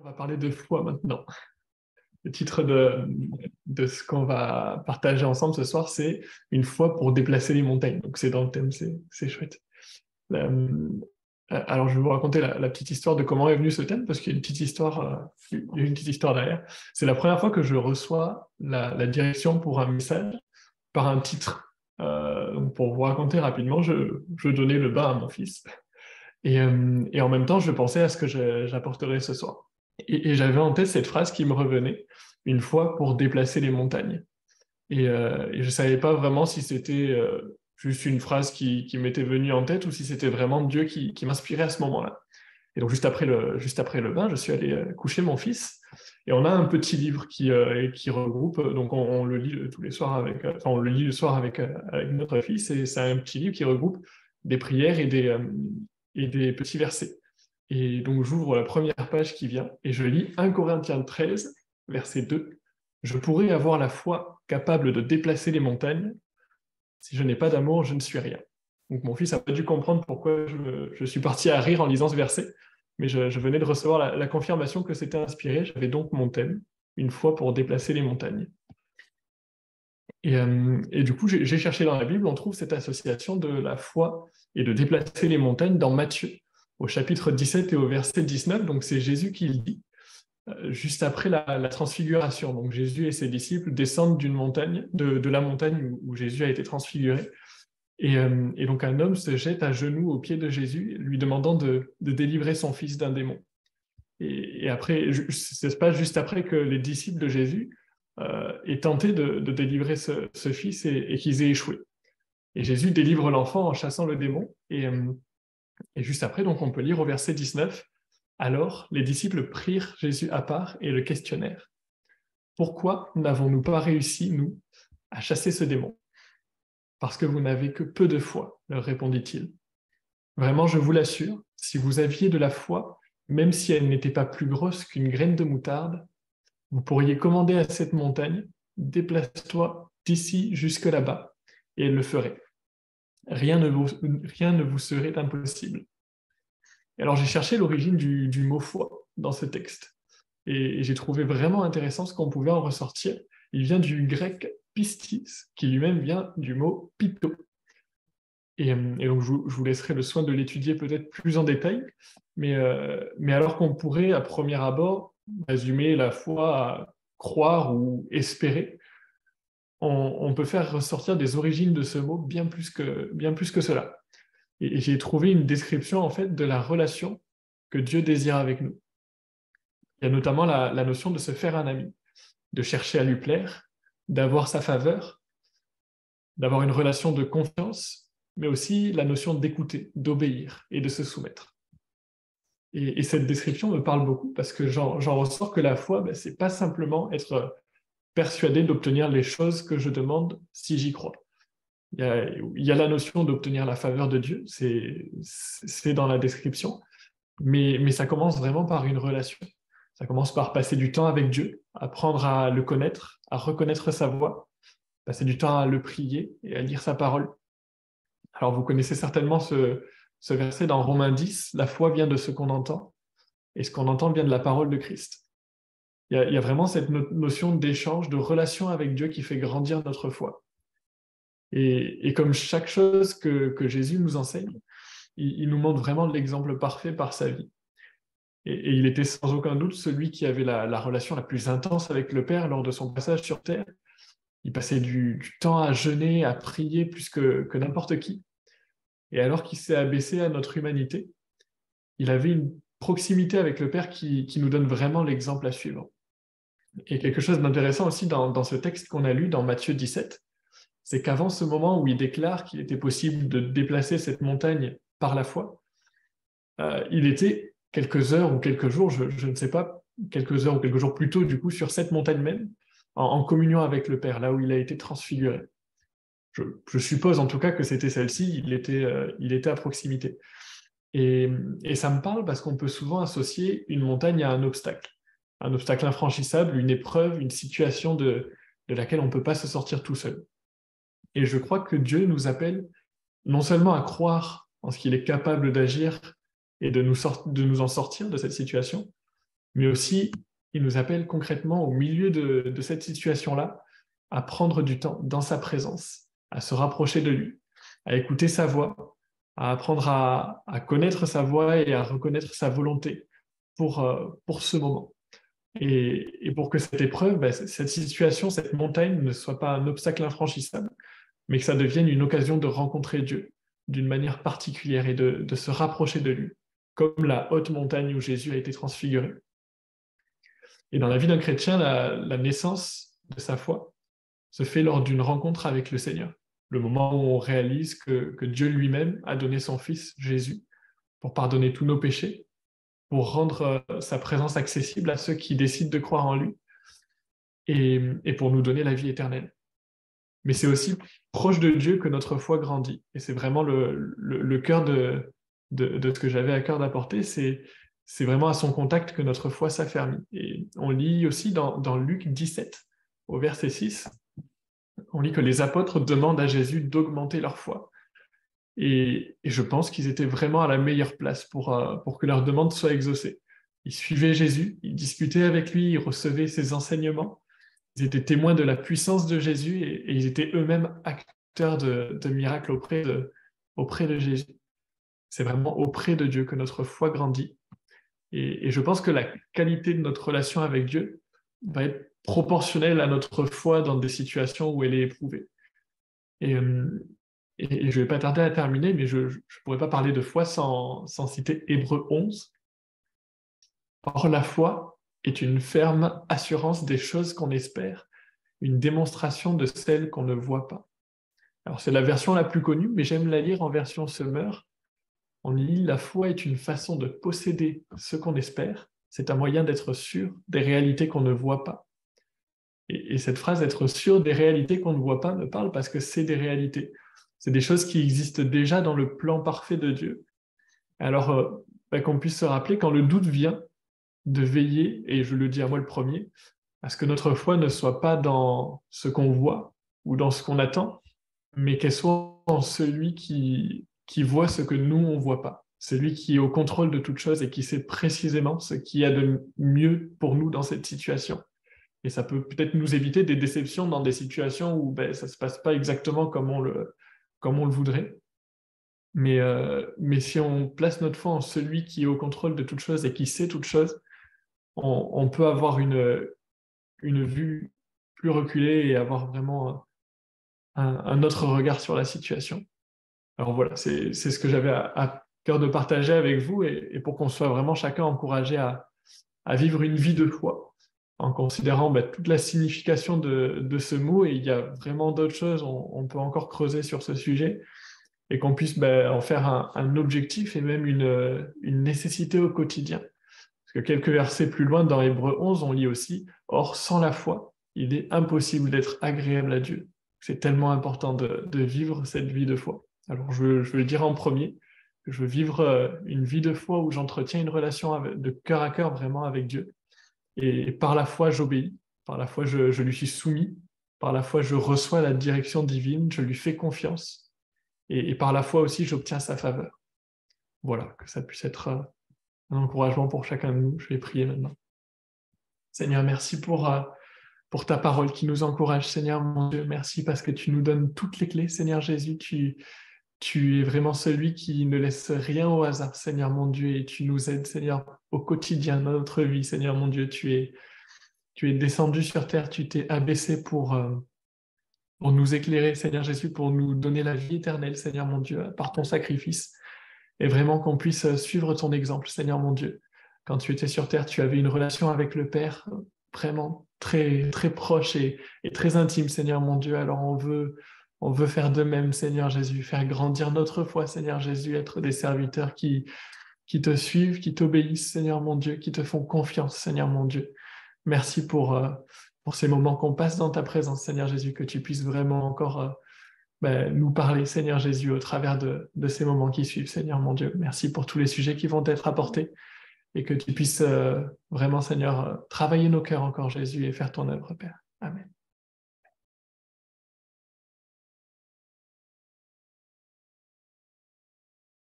On va parler de foi maintenant. Le titre de ce qu'on va partager ensemble ce soir, c'est une foi pour déplacer les montagnes. Donc c'est dans le thème, c'est chouette. Alors je vais vous raconter la petite histoire de comment est venu ce thème, parce qu'il y a une petite histoire, il y a une petite histoire derrière. C'est la première fois que je reçois la direction pour un message par un titre. Donc pour vous raconter rapidement, je donnais le bain à mon fils. Et en même temps, je pensais à ce que j'apporterais ce soir. Et j'avais en tête cette phrase qui me revenait, une fois pour déplacer les montagnes. Et je ne savais pas vraiment si c'était juste une phrase qui m'était venue en tête ou si c'était vraiment Dieu qui m'inspirait à ce moment-là. Et donc juste après le bain, je suis allé coucher mon fils. Et on a un petit livre qui regroupe, donc on le lit tous les soirs on le lit le soir avec notre fils, et c'est un petit livre qui regroupe des prières et des petits versets. Et donc j'ouvre la première page qui vient et je lis 1 Corinthiens 13, verset 2. Je pourrais avoir la foi capable de déplacer les montagnes. Si je n'ai pas d'amour, je ne suis rien. Donc mon fils n'a pas dû comprendre pourquoi je suis parti à rire en lisant ce verset, mais je venais de recevoir la confirmation que c'était inspiré. J'avais donc mon thème, une foi pour déplacer les montagnes. Et du coup, j'ai cherché dans la Bible, on trouve cette association de la foi et de déplacer les montagnes dans Matthieu, au chapitre 17 et au verset 19. Donc c'est Jésus qui le dit, juste après la transfiguration. Donc Jésus et ses disciples descendent d'une montagne, de la montagne où Jésus a été transfiguré. Et donc un homme se jette à genoux aux pieds de Jésus, lui demandant de délivrer son fils d'un démon. Et après, c'est pas juste après que les disciples de Jésus aient tenté de délivrer ce fils et qu'ils aient échoué. Et Jésus délivre l'enfant en chassant le démon. Et juste après, donc on peut lire au verset 19, alors les disciples prirent Jésus à part et le questionnèrent. Pourquoi n'avons-nous pas réussi, nous, à chasser ce démon? Parce que vous n'avez que peu de foi, leur répondit-il. Vraiment, je vous l'assure, si vous aviez de la foi, même si elle n'était pas plus grosse qu'une graine de moutarde, vous pourriez commander à cette montagne, déplace-toi d'ici jusque là-bas, et elle le ferait. Rien ne vous serait impossible. Et alors j'ai cherché l'origine du mot foi dans ce texte, et j'ai trouvé vraiment intéressant ce qu'on pouvait en ressortir. Il vient du grec pistis, qui lui-même vient du mot pito. Et donc, je vous laisserai le soin de l'étudier peut-être plus en détail, mais alors qu'on pourrait, à premier abord, résumer la foi à croire ou espérer, on peut faire ressortir des origines de ce mot bien plus que cela. Et j'ai trouvé une description, en fait, de la relation que Dieu désire avec nous. Il y a notamment la notion de se faire un ami, de chercher à lui plaire, d'avoir sa faveur, d'avoir une relation de confiance, mais aussi la notion d'écouter, d'obéir et de se soumettre. Et cette description me parle beaucoup parce que j'en ressors que la foi, ben, c'est pas simplement être persuadé d'obtenir les choses que je demande si j'y crois. Il y a la notion d'obtenir la faveur de Dieu, c'est dans la description, mais ça commence vraiment par une relation. Ça commence par passer du temps avec Dieu, apprendre à le connaître, à reconnaître sa voix, passer du temps à le prier et à lire sa parole. Alors vous connaissez certainement ce verset dans Romains 10, la foi vient de ce qu'on entend, et ce qu'on entend vient de la parole de Christ. Il y a vraiment cette notion d'échange, de relation avec Dieu qui fait grandir notre foi. Et comme chaque chose que Jésus nous enseigne, il nous montre vraiment l'exemple parfait par sa vie. Et il était sans aucun doute celui qui avait la relation la plus intense avec le Père lors de son passage sur Terre. Il passait du temps à jeûner, à prier plus que n'importe qui. Et alors qu'il s'est abaissé à notre humanité, il avait une proximité avec le Père qui nous donne vraiment l'exemple à suivre. Et quelque chose d'intéressant aussi dans ce texte qu'on a lu dans Matthieu 17, c'est qu'avant ce moment où il déclare qu'il était possible de déplacer cette montagne par la foi, il était quelques heures ou quelques jours, je ne sais pas, quelques heures ou quelques jours plus tôt du coup, sur cette montagne même, en communion avec le Père, là où il a été transfiguré. Je suppose en tout cas que c'était celle-ci, il était à proximité. Et ça me parle parce qu'on peut souvent associer une montagne à un obstacle infranchissable, une épreuve, une situation de laquelle on ne peut pas se sortir tout seul. Et je crois que Dieu nous appelle non seulement à croire en ce qu'il est capable d'agir et de nous en sortir de cette situation, Mais aussi, il nous appelle concrètement au milieu de cette situation-là à prendre du temps dans sa présence, à se rapprocher de lui, à écouter sa voix, à apprendre à connaître sa voix et à reconnaître sa volonté pour ce moment. Et pour que cette épreuve, cette situation, cette montagne ne soit pas un obstacle infranchissable, mais que ça devienne une occasion de rencontrer Dieu d'une manière particulière et de se rapprocher de lui, comme la haute montagne où Jésus a été transfiguré. Et dans la vie d'un chrétien, la naissance de sa foi se fait lors d'une rencontre avec le Seigneur, le moment où on réalise que Dieu lui-même a donné son Fils, Jésus, pour pardonner tous nos péchés, pour rendre sa présence accessible à ceux qui décident de croire en lui et pour nous donner la vie éternelle. Mais c'est aussi proche de Dieu que notre foi grandit. Et c'est vraiment le cœur de ce que j'avais à cœur d'apporter, c'est vraiment à son contact que notre foi s'affermit. Et on lit aussi dans Luc 17, au verset 6, on lit que les apôtres demandent à Jésus d'augmenter leur foi. Et je pense qu'ils étaient vraiment à la meilleure place pour que leur demande soit exaucée. Ils suivaient Jésus, ils discutaient avec lui, ils recevaient ses enseignements, ils étaient témoins de la puissance de Jésus et ils étaient eux-mêmes acteurs de miracles auprès de Jésus. C'est vraiment auprès de Dieu que notre foi grandit. Et je pense que la qualité de notre relation avec Dieu va être proportionnelle à notre foi dans des situations où elle est éprouvée. Et je ne vais pas tarder à terminer, mais je ne pourrais pas parler de foi sans citer Hébreux 11. Or, la foi est une ferme assurance des choses qu'on espère, une démonstration de celles qu'on ne voit pas. Alors, c'est la version la plus connue, mais j'aime la lire en version Summer. On y lit « La foi est une façon de posséder ce qu'on espère. C'est un moyen d'être sûr des réalités qu'on ne voit pas. » Et cette phrase « être sûr des réalités qu'on ne voit pas » me parle parce que c'est des réalités. C'est des choses qui existent déjà dans le plan parfait de Dieu. Alors, qu'on puisse se rappeler, quand le doute vient, de veiller, et je le dis à moi le premier, à ce que notre foi ne soit pas dans ce qu'on voit ou dans ce qu'on attend, mais qu'elle soit en celui qui voit ce que nous, on ne voit pas. Celui qui est au contrôle de toute chose et qui sait précisément ce qu'il y a de mieux pour nous dans cette situation. Et ça peut peut-être nous éviter des déceptions dans des situations où ça ne se passe pas exactement comme on le voudrait. Mais si on place notre foi en celui qui est au contrôle de toute chose et qui sait toute chose, on peut avoir une vue plus reculée et avoir vraiment un autre regard sur la situation. Alors voilà, c'est ce que j'avais à cœur de partager avec vous et pour qu'on soit vraiment chacun encouragé à vivre une vie de foi, en considérant toute la signification de ce mot, et il y a vraiment d'autres choses, on peut encore creuser sur ce sujet, et qu'on puisse en faire un objectif et même une nécessité au quotidien. Parce que quelques versets plus loin, dans Hébreux 11, on lit aussi « Or, sans la foi, il est impossible d'être agréable à Dieu. » C'est tellement important de vivre cette vie de foi. Alors, je veux le dire en premier, que je veux vivre une vie de foi où j'entretiens une relation de cœur à cœur vraiment avec Dieu. Et par la foi, j'obéis. Par la foi, je lui suis soumis. Par la foi, je reçois la direction divine. Je lui fais confiance. Et par la foi aussi, j'obtiens sa faveur. Voilà, que ça puisse être un encouragement pour chacun de nous. Je vais prier maintenant. Seigneur, merci pour ta parole qui nous encourage, Seigneur mon Dieu. Merci parce que tu nous donnes toutes les clés, Seigneur Jésus. Tu es vraiment celui qui ne laisse rien au hasard, Seigneur mon Dieu, et tu nous aides, Seigneur, au quotidien dans notre vie, Seigneur mon Dieu. Tu es descendu sur terre, tu t'es abaissé pour nous éclairer, Seigneur Jésus, pour nous donner la vie éternelle, Seigneur mon Dieu, par ton sacrifice. Et vraiment qu'on puisse suivre ton exemple, Seigneur mon Dieu. Quand tu étais sur terre, tu avais une relation avec le Père vraiment très, très proche et très intime, Seigneur mon Dieu. Alors on veut faire de même, Seigneur Jésus, faire grandir notre foi, Seigneur Jésus, être des serviteurs qui te suivent, qui t'obéissent, Seigneur mon Dieu, qui te font confiance, Seigneur mon Dieu. Merci pour ces moments qu'on passe dans ta présence, Seigneur Jésus, que tu puisses vraiment encore nous parler, Seigneur Jésus, au travers de ces moments qui suivent, Seigneur mon Dieu. Merci pour tous les sujets qui vont être apportés et que tu puisses vraiment, Seigneur, travailler nos cœurs encore, Jésus, et faire ton œuvre, Père. Amen.